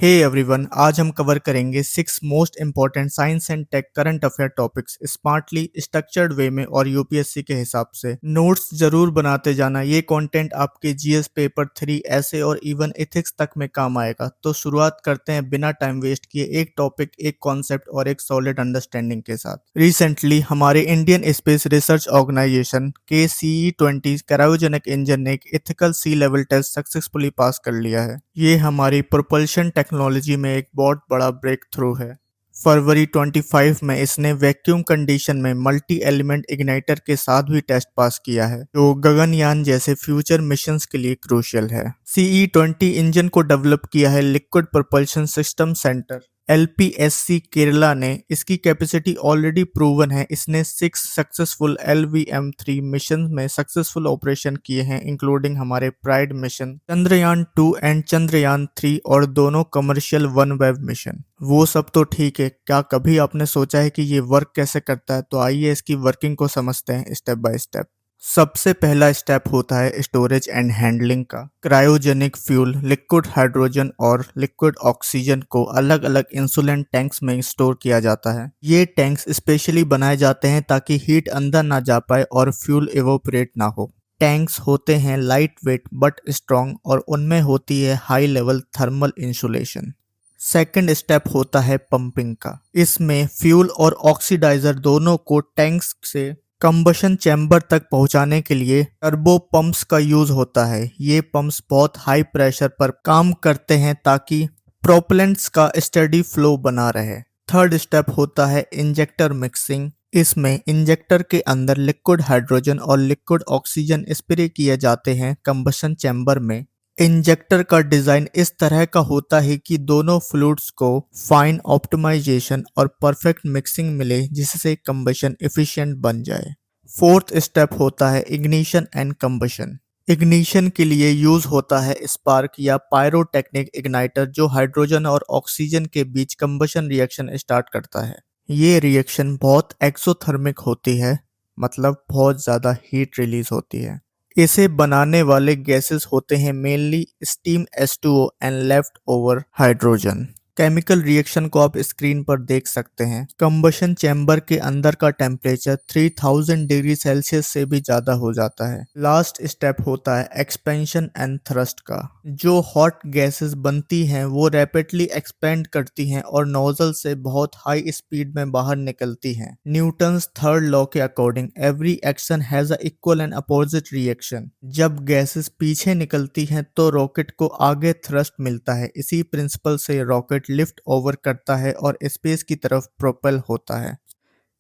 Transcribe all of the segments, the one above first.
Hey everyone, आज हम cover करेंगे 6 most important science and take current affair topics smartly structured way में और यूपीएससी के हिसाब से। नोट्स जरूर बनाते जाना, ये कंटेंट आपके जीएस पेपर 3 ऐसे और इवन एथिक्स तक में काम आएगा। तो शुरुआत करते हैं बिना टाइम वेस्ट किए एक टॉपिक, एक कॉन्सेप्ट और एक सॉलिड अंडरस्टैंडिंग के साथ। रिसेंटली हमारे इंडियन स्पेस रिसर्च ऑर्गेनाइजेशन के CE-20 क्रायोजेनिक इंजन ने एक इथिकल सी लेवल टेस्ट सक्सेसफुली पास कर लिया है। ये हमारी प्रोपल्शन टेक्नोलॉजी में एक बहुत बड़ा ब्रेक थ्रू है। फरवरी 25 में इसने वैक्यूम कंडीशन में मल्टी एलिमेंट इग्नाइटर के साथ भी टेस्ट पास किया है, जो गगनयान जैसे फ्यूचर मिशंस के लिए क्रूशियल है। CE-20 इंजन को डेवलप किया है liquid propulsion system centre LPSC Kerala ने। इसकी कैपेसिटी ऑलरेडी प्रूवन है। इसने 6 सक्सेसफुल LVM-3 मिशन में सक्सेसफुल ऑपरेशन किए हैं, इंक्लूडिंग हमारे pride mission, Chandrayaan 2 and Chandrayaan 3 और दोनों कमर्शियल OneWeb मिशन। वो सब तो ठीक है, क्या कभी आपने सोचा है कि ये वर्क कैसे करता है? तो आइए इसकी वर्किंग को समझते हैं स्टेप बाय स्टेप। सबसे पहला स्टेप होता है स्टोरेज एंड हैंडलिंग का। क्रायोजेनिक फ्यूल, लिक्विड हाइड्रोजन और लिक्विड ऑक्सीजन को अलग अलग इंसुलेंट टैंक्स में स्टोर किया जाता है। ये टैंक्स स्पेशली बनाए जाते हैं ताकि हीट अंदर ना जा पाए और फ्यूल इवोपरेट ना हो। टैंक्स होते हैं लाइट वेट बट स्ट्रॉन्ग और उनमें होती है high level thermal insulation. Second step होता है पंपिंग का। इसमें फ्यूल और ऑक्सीडाइजर दोनों को टैंक्स से कंबशन चैम्बर तक पहुंचाने के लिए टर्बो पंप्स का यूज होता है। ये पंप्स बहुत हाई प्रेशर पर काम करते हैं ताकि प्रोपेलेंट्स का स्टडी फ्लो बना रहे। थर्ड स्टेप होता है इंजेक्टर मिक्सिंग। इसमें इंजेक्टर के अंदर लिक्विड हाइड्रोजन और लिक्विड ऑक्सीजन स्प्रे किए जाते हैं कंबशन चैम्बर में। इंजेक्टर का डिजाइन इस तरह का होता है कि दोनों फ्लूइड्स को फाइन ऑप्टिमाइजेशन और परफेक्ट मिक्सिंग मिले, जिससे कंबशन एफिशिएंट बन जाए। फोर्थ स्टेप होता है इग्निशन एंड कंबशन। इग्निशन के लिए यूज होता है स्पार्क या पायरोटेक्निक इग्नाइटर, जो हाइड्रोजन और ऑक्सीजन के बीच कंबशन रिएक्शन स्टार्ट करता है। ये रिएक्शन बहुत एक्सोथर्मिक होती है, मतलब बहुत ज्यादा हीट रिलीज होती है। इसे बनाने वाले गैसेस होते हैं mainly steam H2O and left over hydrogen. Chemical reaction को आप स्क्रीन पर देख सकते हैं। कंबशन चैम्बर के अंदर का टेम्परेचर 3000 डिग्री सेल्सियस से भी ज्यादा हो जाता है। लास्ट स्टेप होता है एक्सपेंशन एंड थ्रस्ट का। जो हॉट गैसेस बनती हैं वो रैपिडली एक्सपेंड करती हैं और नोजल से बहुत हाई स्पीड में बाहर निकलती हैं। न्यूटन्स थर्ड लॉ के according every action has a equal and opposite reaction. जब गैसेस पीछे निकलती हैं तो रॉकेट को आगे थ्रस्ट मिलता है। इसी प्रिंसिपल से रॉकेट लिफ्ट ओवर करता है और स्पेस की तरफ प्रोपेल होता है।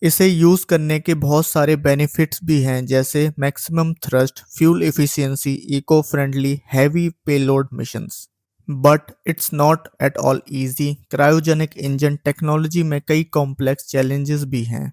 इसे यूज करने के बहुत सारे बेनिफिट्स भी हैं, जैसे maximum thrust, fuel efficiency, eco friendly, heavy payload missions. But it's not at all easy. Cryogenic engine technology में कई कॉम्प्लेक्स चैलेंजेस भी हैं,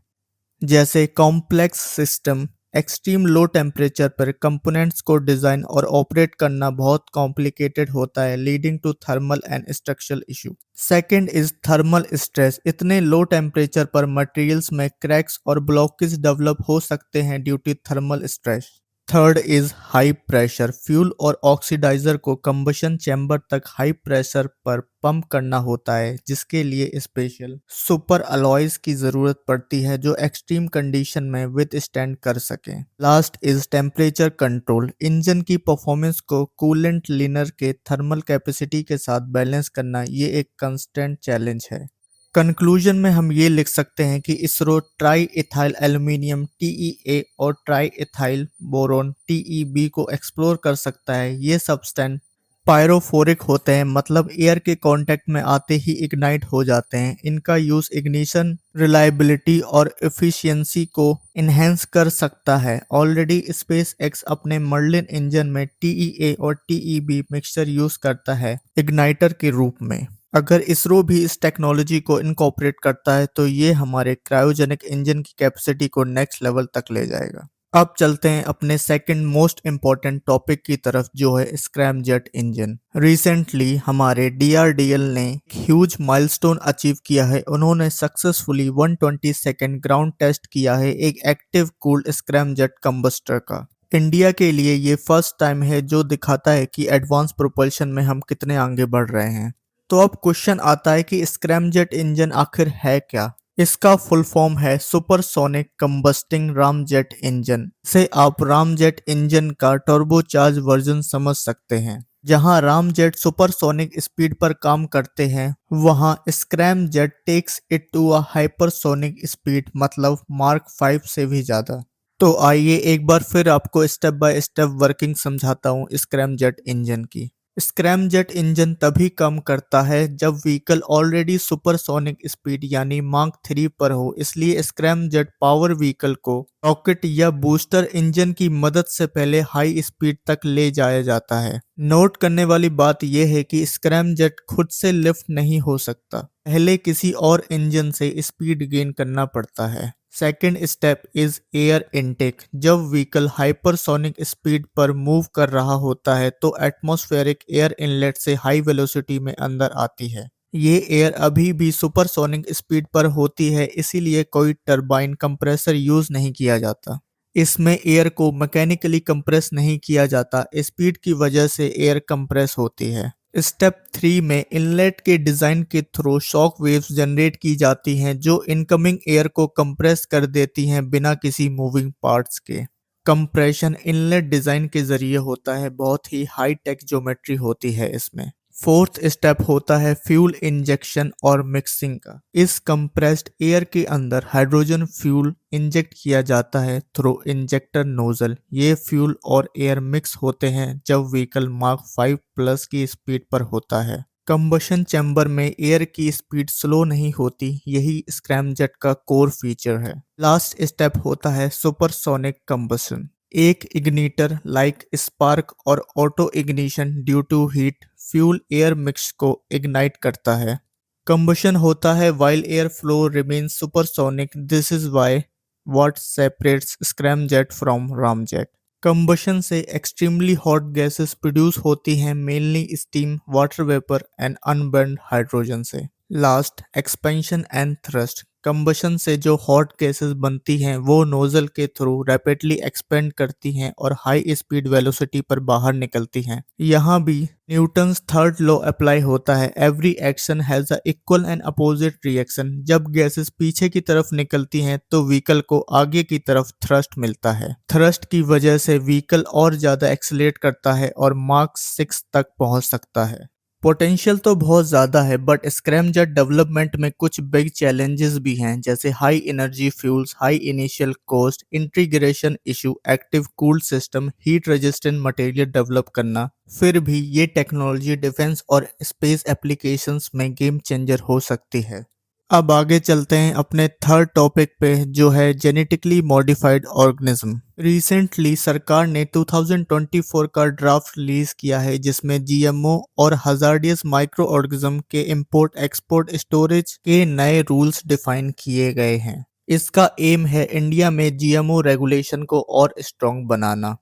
जैसे complex system. Extreme low temperature पर कंपोनेंट्स को डिजाइन और ऑपरेट करना बहुत कॉम्प्लिकेटेड होता है, leading to thermal and structural issue. Second is thermal stress. इतने लो टेम्परेचर पर मटेरियल्स में क्रैक्स और ब्लॉकेज डेवलप हो सकते हैं due to thermal stress. Third is high pressure. Fuel और ऑक्सीडाइजर को कंबशन चैम्बर तक हाई प्रेशर पर पंप करना होता है, जिसके लिए स्पेशल सुपर अलॉयज की जरूरत पड़ती है जो एक्सट्रीम कंडीशन में विथस्टैंड कर सकें। Last is temperature control. Engine की परफॉर्मेंस को कूलेंट लिनर के थर्मल कैपेसिटी के साथ बैलेंस करना ये एक कंस्टेंट चैलेंज है। कंक्लूजन में हम ये लिख सकते हैं कि ISRO try ethyl aluminium TEA और ट्राई इथाइल बोरोन TEB को एक्सप्लोर कर सकता है। ये सब्सटेंस पायरोफोरिक होते हैं, मतलब एयर के कांटेक्ट में आते ही इग्नाइट हो जाते हैं। इनका यूज इग्निशन, रिलायबिलिटी और एफिशिएंसी को इन्हेंस कर सकता है। ऑलरेडी स्पेस एक्स अपने मर्लिन इंजन में TEA और TEB मिक्सचर यूज करता है इग्नाइटर के रूप में। अगर इसरो भी इस टेक्नोलॉजी को इनकॉर्पोरेट करता है तो ये हमारे क्रायोजेनिक इंजन की कैपेसिटी को नेक्स्ट लेवल तक ले जाएगा। अब चलते हैं अपने सेकंड मोस्ट इम्पॉर्टेंट टॉपिक की तरफ, जो है स्क्रैमजेट इंजन। रिसेंटली हमारे DRDL ने ह्यूज माइलस्टोन अचीव किया है। उन्होंने सक्सेसफुली 120 सेकेंड ग्राउंड टेस्ट किया है एक एक्टिव कूल्ड स्क्रैमजेट कंबस्टर का। इंडिया के लिए ये फर्स्ट टाइम है जो दिखाता है कि एडवांस प्रोपल्शन में हम कितने आगे बढ़ रहे हैं। तो अब क्वेश्चन आता है कि स्क्रैमजेट इंजन आखिर है क्या। इसका फुल फॉर्म है सुपरसोनिक कंबस्टिंग रामजेट इंजन। से आप रामजेट इंजन का टर्बोचार्ज वर्जन समझ सकते हैं। जहां रामजेट सुपरसोनिक स्पीड पर काम करते हैं, वहां scramjet takes it to a hypersonic speed, मतलब मार्क 5 से भी ज्यादा। तो आइए एक बार फिर आपको स्टेप बाय स्टेप वर्किंग समझाता हूँ स्क्रैमजेट इंजन की। स्क्रैमजेट इंजन तभी काम करता है जब व्हीकल ऑलरेडी सुपरसोनिक स्पीड यानी माक 3 पर हो, इसलिए स्क्रैमजेट पावर व्हीकल को रॉकेट या बूस्टर इंजन की मदद से पहले हाई स्पीड तक ले जाया जाता है। नोट करने वाली बात यह है कि स्क्रैमजेट खुद से लिफ्ट नहीं हो सकता, पहले किसी और इंजन से स्पीड गेन करना पड़ता है। Second step is air intake. जब व्हीकल हाइपरसोनिक स्पीड पर मूव कर रहा होता है तो एटमॉस्फेरिक एयर इनलेट से हाई वेलोसिटी में अंदर आती है। ये एयर अभी भी सुपरसोनिक स्पीड पर होती है, इसीलिए कोई टरबाइन कंप्रेसर यूज नहीं किया जाता। इसमें एयर को मैकेनिकली कंप्रेस नहीं किया जाता, स्पीड की वजह से एयर कंप्रेस होती है। स्टेप 3 में इनलेट के डिजाइन के थ्रू शॉक वेव्स जनरेट की जाती हैं जो इनकमिंग एयर को कंप्रेस कर देती हैं बिना किसी मूविंग पार्ट्स के। कंप्रेशन इनलेट डिजाइन के जरिए होता है, बहुत ही हाई टेक ज्योमेट्री होती है इसमें। फोर्थ स्टेप होता है फ्यूल इंजेक्शन और मिक्सिंग का। इस कंप्रेस्ड एयर के अंदर हाइड्रोजन फ्यूल इंजेक्ट किया जाता है थ्रू इंजेक्टर नोजल। ये फ्यूल और एयर मिक्स होते हैं जब व्हीकल मार्क 5 प्लस की स्पीड पर होता है। कंबशन चैम्बर में एयर की स्पीड स्लो नहीं होती, यही स्क्रैमजेट का कोर फीचर है। लास्ट स्टेप होता है सुपरसोनिक कंबशन। एक इग्निटर लाइक स्पार्क और auto ignition due to heat fuel air mix को इग्नाइट करता है। कंबशन होता है while air flow remains supersonic. This is why what separates scramjet from ramjet. Combustion से एक्सट्रीमली हॉट गैसेस प्रोड्यूस होती हैं, mainly steam, water vapour and unburned hydrogen से। Last, expansion and thrust. Combustion से जो hot gases बनती हैं वो nozzle के थ्रू रैपिडली एक्सपेंड करती हैं और हाई स्पीड वेलोसिटी पर बाहर निकलती हैं। यहाँ भी न्यूटन्स थर्ड लॉ अप्लाई होता है, every action has a equal and opposite reaction. जब गैसेस पीछे की तरफ निकलती हैं तो व्हीकल को आगे की तरफ थ्रस्ट मिलता है। थ्रस्ट की वजह से व्हीकल और ज्यादा एक्सेलरेट करता है और मार्क 6 तक पहुंच सकता है। पोटेंशियल तो बहुत ज़्यादा है, बट स्क्रैमजेट डेवलपमेंट में कुछ बिग चैलेंजेस भी हैं, जैसे high energy fuels, high initial cost, integration issue, active cooled system, heat resistant material develop करना। फिर भी ये टेक्नोलॉजी डिफेंस और स्पेस एप्लीकेशंस में गेम चेंजर हो सकती है। अब आगे चलते हैं अपने थर्ड टॉपिक पे, जो है जेनेटिकली मॉडिफाइड ऑर्गेनिज्म। रिसेंटली सरकार ने 2024 का ड्राफ्ट रिलीज किया है जिसमें जीएमओ और हजार्डियस माइक्रो ऑर्गेनिज्म के इंपोर्ट एक्सपोर्ट स्टोरेज के नए रूल्स डिफाइन किए गए हैं। इसका एम है इंडिया में जीएमओ रेगुलेशन को और स्ट्रॉन्ग बनाना।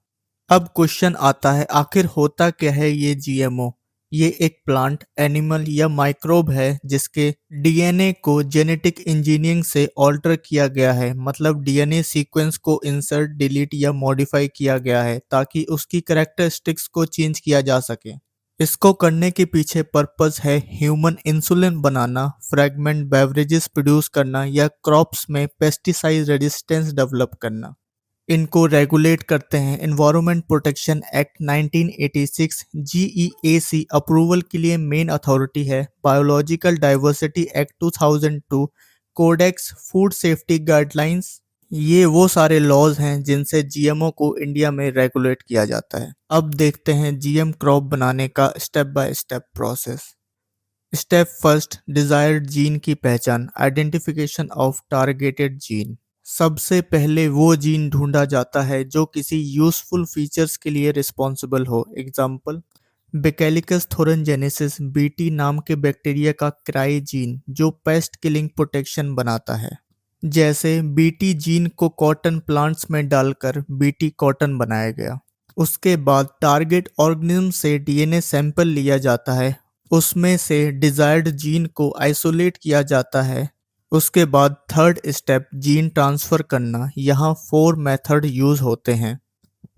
अब क्वेश्चन आता है आखिर होता क्या है ये जीएमओ। ये एक प्लांट, एनिमल या माइक्रोब है जिसके डीएनए को जेनेटिक इंजीनियरिंग से ऑल्टर किया गया है, मतलब डीएनए सीक्वेंस को इंसर्ट, डिलीट या मॉडिफाई किया गया है ताकि उसकी कैरेक्टरिस्टिक्स को चेंज किया जा सके। इसको करने के पीछे पर्पस है ह्यूमन इंसुलिन बनाना, फ्रेगमेंट बेवरेजेस प्रोड्यूस करना या क्रॉप्स में पेस्टिसाइड रेजिस्टेंस डेवलप करना। इनको रेगुलेट करते हैं environment protection act 1986। GEAC approval के लिए मेन अथॉरिटी है biological diversity act 2002, codex food safety guidelines. ये वो सारे लॉज हैं जिनसे जीएमओ को इंडिया में रेगुलेट किया जाता है। अब देखते हैं जीएम क्रॉप बनाने का step by step process. Step first, desired gene की पहचान, आइडेंटिफिकेशन ऑफ टारगेटेड जीन। सबसे पहले वो जीन ढूंढा जाता है जो किसी यूजफुल फीचर्स के लिए रिस्पॉन्सिबल हो। एग्जाम्पल, बेकेलिकस थोरनजेनेसिस, बीटी नाम के बैक्टीरिया का क्राई जीन जो पेस्ट किलिंग प्रोटेक्शन बनाता है। जैसे बीटी जीन को कॉटन प्लांट्स में डालकर बीटी कॉटन बनाया गया। उसके बाद टारगेट ऑर्गेनिज्म से डीएनए सैंपल लिया जाता है, उसमें से डिजायर्ड जीन को आइसोलेट किया जाता है। उसके बाद थर्ड स्टेप जीन ट्रांसफ़र करना। यहाँ 4 मेथड यूज होते हैं।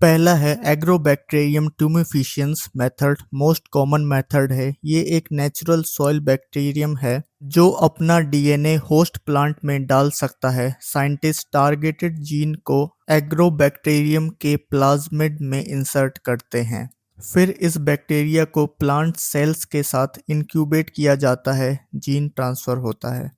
पहला है agrobacterium tumefaciens method. Most common method है। ये एक नेचुरल सॉइल बैक्टीरियम है जो अपना डीएनए होस्ट प्लांट में डाल सकता है। साइंटिस्ट टारगेटेड जीन को एग्रोबैक्टीरियम के प्लाज्मिड में इंसर्ट करते हैं। फिर इस बैक्टीरिया को प्लांट सेल्स के साथ इंक्यूबेट किया जाता है, जीन ट्रांसफर होता है।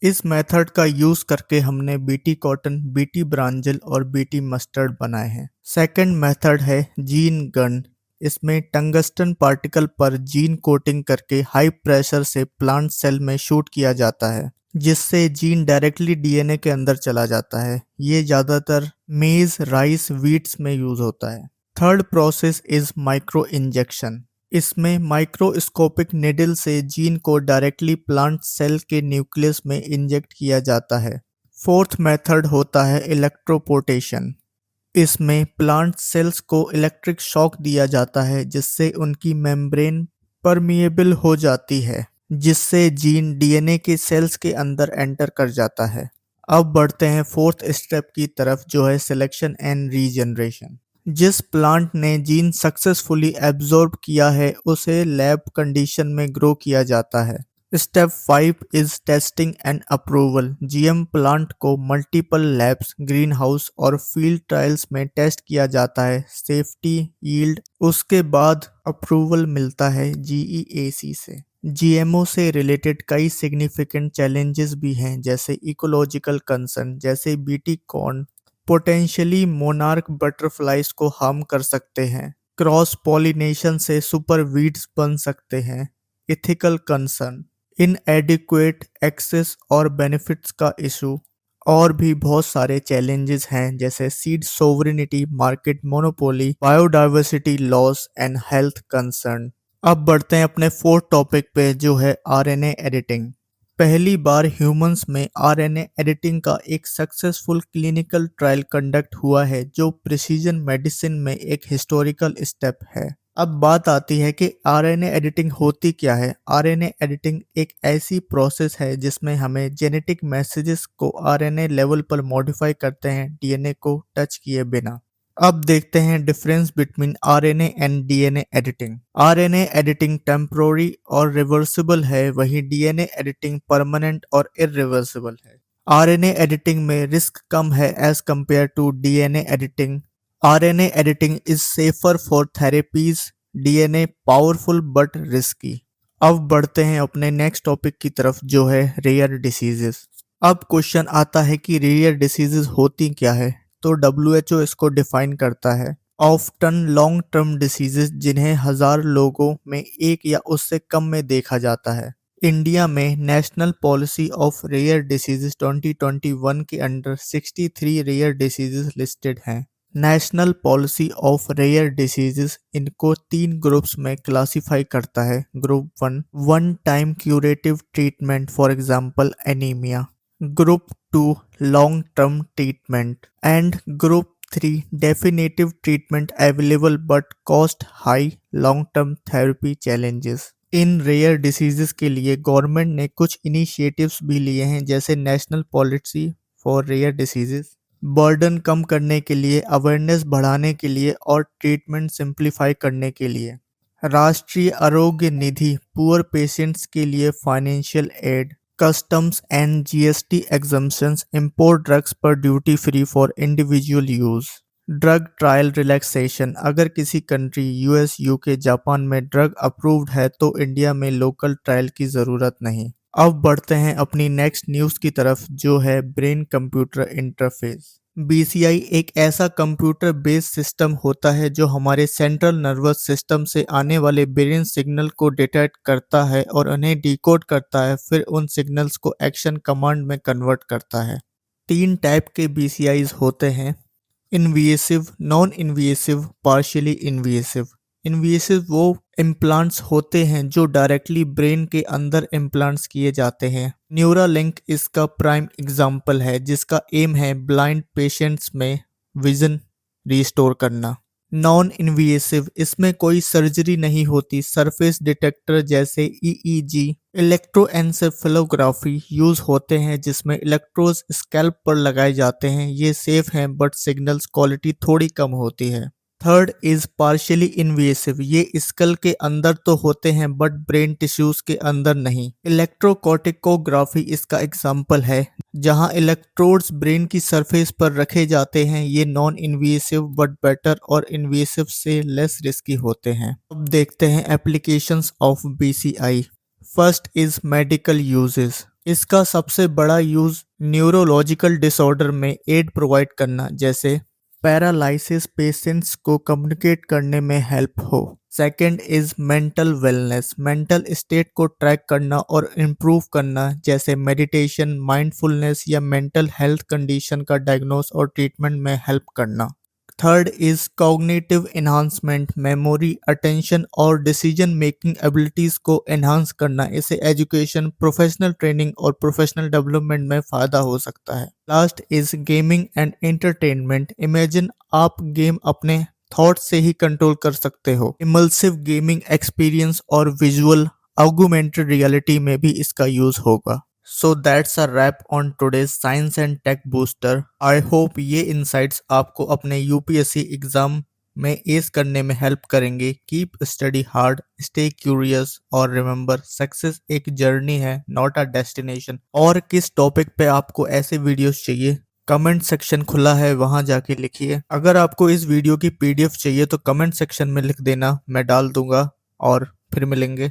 इस मेथड का यूज करके हमने बीटी कॉटन, बीटी ब्रांजल और बीटी मस्टर्ड बनाए हैं। सेकंड मेथड है जीन गन। इसमें टंगस्टन पार्टिकल पर जीन कोटिंग करके हाई प्रेशर से प्लांट सेल में शूट किया जाता है, जिससे जीन डायरेक्टली डीएनए के अंदर चला जाता है। ये ज्यादातर मेज, राइस, व्हीट्स में यूज होता है। Third process is micro injection. इसमें माइक्रोस्कोपिक निडल से जीन को डायरेक्टली प्लांट सेल के न्यूक्लियस में इंजेक्ट किया जाता है। फोर्थ मेथड होता है इलेक्ट्रोपोर्टेशन। इसमें प्लांट सेल्स को इलेक्ट्रिक शॉक दिया जाता है, जिससे उनकी मेम्ब्रेन परमिएबल हो जाती है, जिससे जीन डीएनए के सेल्स के अंदर एंटर कर जाता है। अब बढ़ते हैं फोर्थ स्टेप की तरफ, जो है सिलेक्शन एंड रीजनरेशन। जिस प्लांट ने जीन सक्सेसफुली एब्जॉर्ब किया है उसे लैब कंडीशन में ग्रो किया जाता है। Step 5 is testing and approval. GM plant को मल्टीपल लैब्स, ग्रीन हाउस और फील्ड ट्रायल्स में टेस्ट किया जाता है। सेफ्टी, यील्ड, उसके बाद अप्रूवल मिलता है जीईएसी से। जीएमओ से रिलेटेड कई सिग्निफिकेंट चैलेंजेस भी हैं, जैसे इकोलॉजिकल कंसर्न, जैसे BT corn potentially monarch butterflies को हार्म कर सकते हैं। क्रॉस पॉलिनेशन से सुपर वीड्स बन सकते हैं। इथिकल कंसर्न, इनएडिक्वेट एक्सेस और बेनिफिट्स का इशू, और भी बहुत सारे चैलेंजेस हैं, जैसे seed sovereignty, market monopoly, biodiversity loss and health concern. अब बढ़ते हैं अपने फोर्थ टॉपिक पे, जो है आरएनए एडिटिंग। पहली बार ह्यूमंस में आरएनए एडिटिंग का एक सक्सेसफुल क्लिनिकल ट्रायल कंडक्ट हुआ है, जो प्रिसीजन मेडिसिन में एक हिस्टोरिकल स्टेप है। अब बात आती है कि आरएनए एडिटिंग होती क्या है। आरएनए एडिटिंग एक ऐसी प्रोसेस है जिसमें हमें जेनेटिक मैसेजेस को आरएनए लेवल पर मॉडिफाई करते हैं, डीएनए को टच किए बिना। अब देखते हैं difference between RNA and DNA editing. RNA editing temporary और रिवर्सिबल है, वहीं डीएनए एडिटिंग परमानेंट और इरिवर्सिबल है। आरएनए एडिटिंग में रिस्क कम है as compare to DNA editing. RNA editing is safer for therapies, DNA powerful but risky. अब बढ़ते हैं अपने नेक्स्ट टॉपिक की तरफ, जो है रेयर डिसीजेस। अब क्वेश्चन आता है कि रेयर डिसीजेस होती क्या है, तो डब्ल्यूएचओ इसको डिफाइन करता है। ऑफ्टन लॉन्ग टर्म डिसीजेस जिन्हें 1000 लोगों में एक या उससे कम में देखा जाता है। इंडिया में national policy of rare diseases 2021 के अंडर 63 रेयर डिसीजेस लिस्टेड हैं। National policy of rare diseases इनको 3 ग्रुप्स में क्लासिफाई करता है। Group 1 one time curative treatment, for example anemia. Group 2 long term treatment and group 3 definitive treatment available but cost high, long term therapy challenges. इन rare diseases के लिए government ने कुछ initiatives भी लिए हैं, जैसे national policy for rare diseases, burden कम करने के लिए, अवेयरनेस बढ़ाने के लिए और ट्रीटमेंट सिंप्लीफाई करने के लिए। राष्ट्रीय आरोग्य निधि पुअर पेशेंट्स के लिए financial aid. Customs and GST exemptions, import drugs पर duty free for individual use. Drug trial relaxation, अगर किसी कंट्री यूएस, यूके, जापान में ड्रग अप्रूव्ड है तो इंडिया में लोकल ट्रायल की ज़रूरत नहीं। अब बढ़ते हैं अपनी नेक्स्ट न्यूज़ की तरफ, जो है ब्रेन कंप्यूटर इंटरफेस। बीसीआई एक ऐसा कंप्यूटर बेस्ड सिस्टम होता है जो हमारे सेंट्रल नर्वस सिस्टम से आने वाले ब्रेन सिग्नल को डिटेक्ट करता है और उन्हें डिकोड करता है, फिर उन सिग्नल्स को एक्शन कमांड में कन्वर्ट करता है। 3 टाइप के बीसीआईज होते हैं, invasive, non invasive, partially invasive. Invasive वो इम्प्लांट्स होते हैं जो डायरेक्टली ब्रेन के अंदर इम्प्लांट्स किए जाते हैं। न्यूरालिंक इसका प्राइम एग्जाम्पल है, जिसका एम है ब्लाइंड पेशेंट्स में विजन रिस्टोर करना। नॉन इन्वेसिव, इसमें कोई सर्जरी नहीं होती, सरफेस डिटेक्टर जैसे ईईजी, इलेक्ट्रोएन्सेफेलोग्राफी यूज होते हैं, जिसमें इलेक्ट्रोड्स स्कैल्प पर लगाए जाते हैं। ये सेफ हैं बट सिग्नल्स क्वालिटी थोड़ी कम होती है। थर्ड इज पार्शियली इन्वेसिव, ये स्कल के अंदर तो होते हैं बट ब्रेन टिश्यूज के अंदर नहीं। इलेक्ट्रोकॉर्टिकोग्राफी इसका एग्जाम्पल है, जहां इलेक्ट्रोड्स ब्रेन की सरफेस पर रखे जाते हैं। ये नॉन इन्वेसिव बट बेटर और इन्वेसिव से लेस रिस्की होते हैं। अब देखते हैं applications of BCI. First is medical uses. इसका सबसे बड़ा यूज न्यूरोलॉजिकल डिसऑर्डर में एड प्रोवाइड करना, जैसे पैरालिसिस पेशेंट्स को कम्युनिकेट करने में हेल्प हो। Second is mental wellness, mental state को ट्रैक करना और इम्प्रूव करना, जैसे मेडिटेशन, माइंडफुलनेस या मेंटल हेल्थ कंडीशन का डायग्नोस और ट्रीटमेंट में हेल्प करना। Third is cognitive enhancement, memory, attention और डिसीजन मेकिंग एबिलिटीज को एनहांस करना। इसे एजुकेशन, प्रोफेशनल ट्रेनिंग और प्रोफेशनल डेवलपमेंट में फायदा हो सकता है। Last is gaming and entertainment. Imagine आप गेम अपने थॉट से ही कंट्रोल कर सकते हो। इमल्सिव गेमिंग एक्सपीरियंस और विजुअल ऑगमेंटेड रियलिटी में भी इसका यूज होगा। So that's a wrap on today's Science and Tech Booster. I hope ये insights आपको अपने यूपीएससी एग्जाम में एस करने में हेल्प करेंगे। Keep study hard, stay curious और रिमेंबर सक्सेस एक जर्नी है, नॉट अ डेस्टिनेशन। और किस टॉपिक पे आपको ऐसे वीडियोस चाहिए, कमेंट सेक्शन खुला है, वहां जाके लिखिए। अगर आपको इस वीडियो की पीडीएफ चाहिए तो कमेंट सेक्शन में लिख देना, मैं डाल दूंगा। और फिर मिलेंगे।